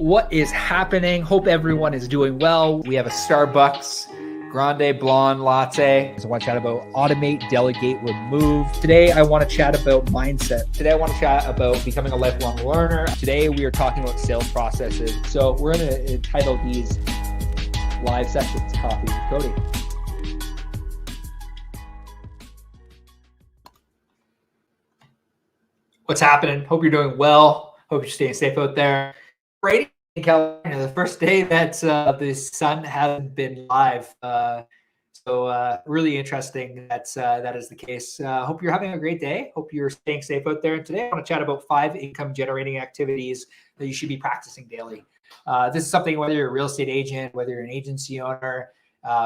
What is happening? Hope everyone is doing well. We have a Starbucks Grande Blonde Latte. I want to chat about automate, delegate, remove. Today, I want to chat about mindset. Today, I want to chat about becoming a lifelong learner. Today, we are talking about sales processes. So we're going to entitle these live sessions, Coffee with Cody. What's happening? Hope you're doing well. Hope you're staying safe out there. Right in California, the first day that the sun hasn't been live. So really interesting that is the case. Hope you're having a great day. Hope you're staying safe out there. And today I want to chat about 5 income generating activities that you should be practicing daily. This is something, whether you're a real estate agent, whether you're an agency owner,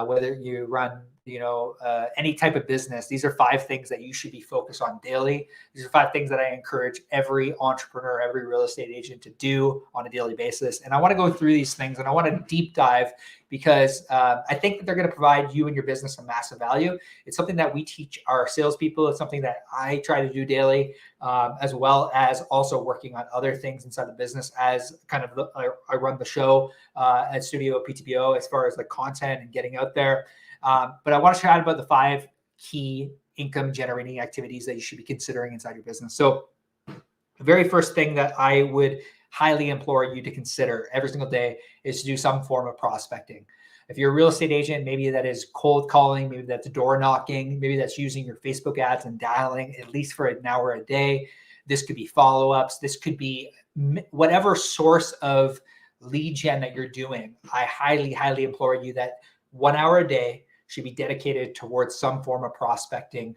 whether you run any type of business, these are 5 things that you should be focused on daily. These are 5 things that I encourage every entrepreneur, every real estate agent to do on a daily basis. And I want to go through these things and I want to deep dive because I think that they're going to provide you and your business a massive value. It's something that we teach our salespeople. It's something that I try to do daily, as well as also working on other things inside the business as kind of I run the show at Studio PTPO as far as like content and getting out there. But I want to chat about the 5 key income generating activities that you should be considering inside your business. So the very first thing that I would highly implore you to consider every single day is to do some form of prospecting. If you're a real estate agent, maybe that is cold calling, maybe that's door knocking, maybe that's using your Facebook ads and dialing at least for an hour a day. This could be follow-ups. This could be whatever source of lead gen that you're doing. I highly, highly implore you that 1 hour a day should be dedicated towards some form of prospecting.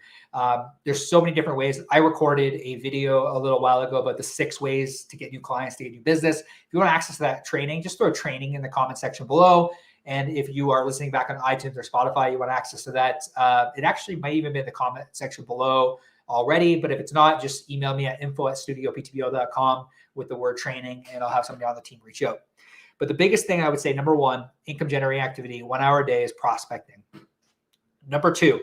There's so many different ways. I recorded a video a little while ago about the 6 ways to get new clients, to get new business. If you want access to that training, just throw training in the comment section below. And if you are listening back on iTunes or Spotify, you want access to that, it actually might even be in the comment section below already. But if it's not, just email me at info@studioptpo.com with the word training, and I'll have somebody on the team reach out. But the biggest thing I would say, number 1, income generating activity, 1 hour a day, is prospecting. Number 2,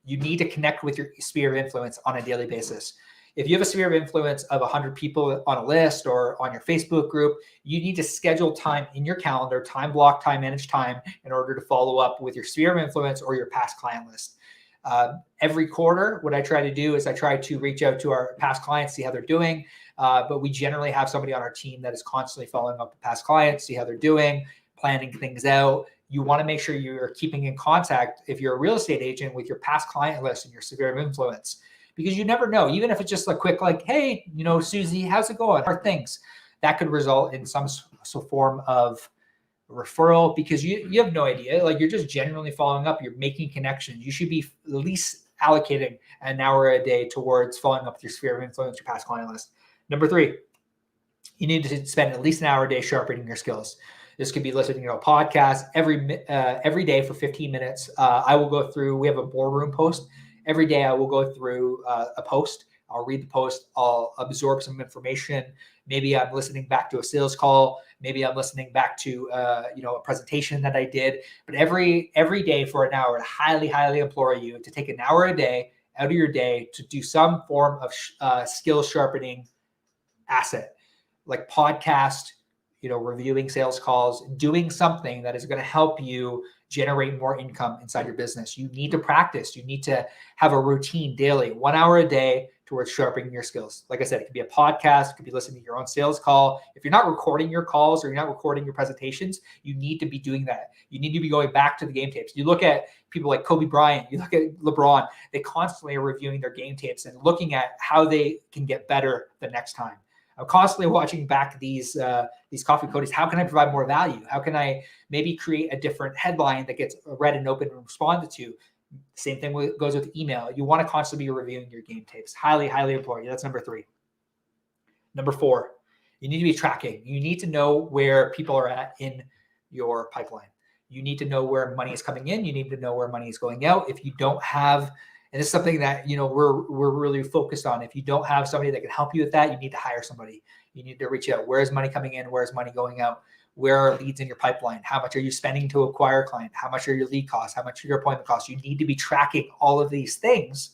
you need to connect with your sphere of influence on a daily basis. If you have a sphere of influence of 100 people on a list or on your Facebook group, you need to schedule time in your calendar, time block, time manage time, in order to follow up with your sphere of influence or your past client list. Every quarter, what I try to do is I try to reach out to our past clients, see how they're doing. But we generally have somebody on our team that is constantly following up with past clients, see how they're doing, planning things out. You want to make sure you're keeping in contact, if you're a real estate agent, with your past client list and your sphere of influence, because you never know. Even if it's just a quick, like, hey, Susie, how's it going? How are things? That could result in some form of referral, because you have no idea. Like, you're just genuinely following up. You're making connections. You should be at least allocating an hour a day towards following up with your sphere of influence, your past client list. Number 3, you need to spend at least an hour a day sharpening your skills. This could be listening to a podcast every day for 15 minutes. I will go through, we have a boardroom post. Every day I will go through a post. I'll read the post. I'll absorb some information. Maybe I'm listening back to a sales call. Maybe I'm listening back to a presentation that I did. But every day for an hour, I highly, highly implore you to take an hour a day out of your day to do some form of skill sharpening asset, like podcast, reviewing sales calls, doing something that is going to help you generate more income inside your business. You need to practice. You need to have a routine daily, 1 hour a day towards sharpening your skills. Like I said, it could be a podcast, it could be listening to your own sales call. If you're not recording your calls or you're not recording your presentations, you need to be doing that. You need to be going back to the game tapes. You look at people like Kobe Bryant, you look at LeBron, they constantly are reviewing their game tapes and looking at how they can get better the next time. I'm constantly watching back these coffee codies. How can I provide more value? How can I maybe create a different headline that gets read and opened and responded to? Same thing goes with email. You want to constantly be reviewing your game tapes. Highly, highly important. That's number 3. Number 4, you need to be tracking. You need to know where people are at in your pipeline. You need to know where money is coming in. You need to know where money is going out. If you don't have, and it's something that, we're really focused on. If you don't have somebody that can help you with that, you need to hire somebody. You need to reach out. Where is money coming in? Where is money going out? Where are leads in your pipeline? How much are you spending to acquire a client? How much are your lead costs? How much are your appointment costs? You need to be tracking all of these things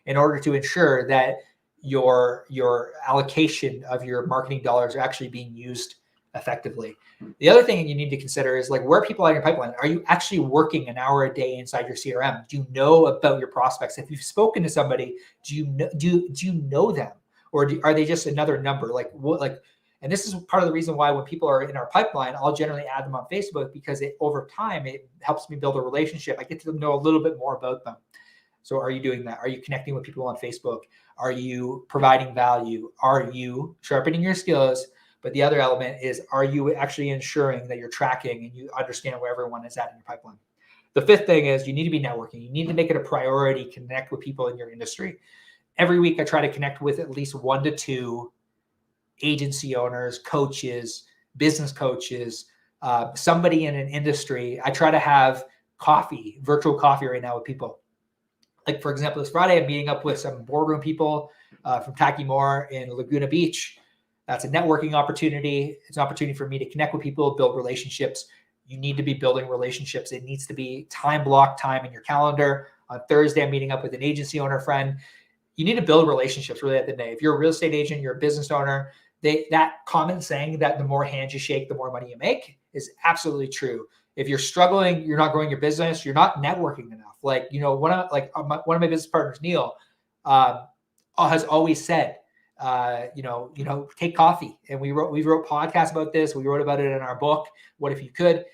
in order to ensure that your allocation of your marketing dollars are actually being used effectively. The other thing you need to consider is like where people are in your pipeline. Are you actually working an hour a day inside your CRM? Do you know about your prospects? If you've spoken to somebody, do you know them, or are they just another number? Like what? Like, and this is part of the reason why when people are in our pipeline, I'll generally add them on Facebook, because over time it helps me build a relationship. I get to know a little bit more about them. So are you doing that? Are you connecting with people on Facebook? Are you providing value? Are you sharpening your skills? But the other element is, are you actually ensuring that you're tracking and you understand where everyone is at in your pipeline? The fifth thing is you need to be networking. You need to make it a priority, connect with people in your industry. Every week I try to connect with at least 1 to 2 agency owners, coaches, business coaches, somebody in an industry. I try to have coffee, virtual coffee right now with people. Like, for example, this Friday, I'm meeting up with some boardroom people from Taki Moore in Laguna Beach. That's a networking opportunity. It's an opportunity for me to connect with people, build relationships. You need to be building relationships. It needs to be time block time in your calendar. On Thursday, I'm meeting up with an agency owner friend. You need to build relationships really at the day. If you're a real estate agent, you're a business owner, that common saying that the more hands you shake, the more money you make is absolutely true. If you're struggling, you're not growing your business, you're not networking enough. Like, one of my business partners, Neil, has always said, take coffee. And we wrote podcasts about this. We wrote about it in our book, What If You Could.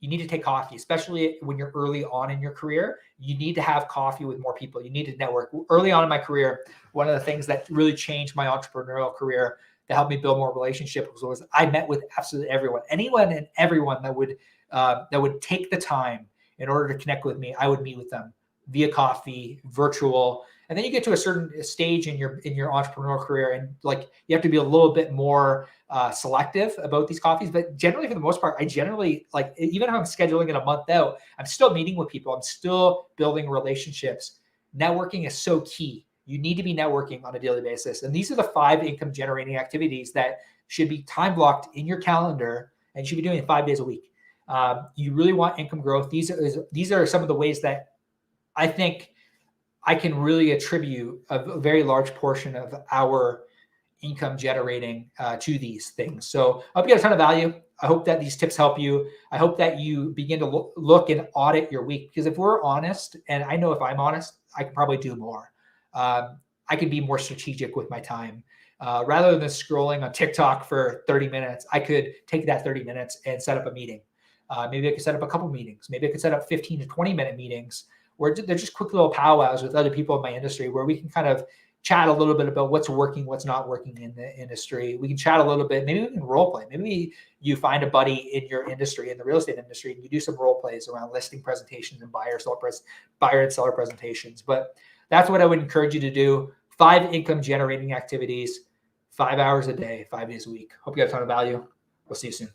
You need to take coffee, especially when you're early on in your career. You need to have coffee with more people. You need to network. Early on in my career, one of the things that really changed my entrepreneurial career to help me build more relationships was I met with absolutely everyone, anyone and everyone that would take the time in order to connect with me. I would meet with them via coffee, virtual. And then you get to a certain stage in your entrepreneurial career, and like you have to be a little bit more selective about these coffees. But generally, for the most part, I generally, like, even if I'm scheduling it a month out, I'm still meeting with people. I'm still building relationships. Networking is so key. You need to be networking on a daily basis. And these are the 5 income generating activities that should be time blocked in your calendar, and you should be doing it 5 days a week. You really want income growth. These are some of the ways that I think I can really attribute a very large portion of our income generating to these things. So I hope you get a ton of value. I hope that these tips help you. I hope that you begin to look and audit your week, because if we're honest, and I know if I'm honest, I can probably do more. I can be more strategic with my time. Rather than scrolling on TikTok for 30 minutes, I could take that 30 minutes and set up a meeting. Maybe I could set up a couple meetings. Maybe I could set up 15 to 20 minute meetings where they're just quick little powwows with other people in my industry, where we can kind of chat a little bit about what's working, what's not working in the industry. We can chat a little bit. Maybe we can role play. Maybe you find a buddy in your industry, in the real estate industry, and you do some role plays around listing presentations and buyer and seller presentations. But that's what I would encourage you to do. 5 income generating activities, 5 hours a day, 5 days a week. Hope you got a ton of value. We'll see you soon.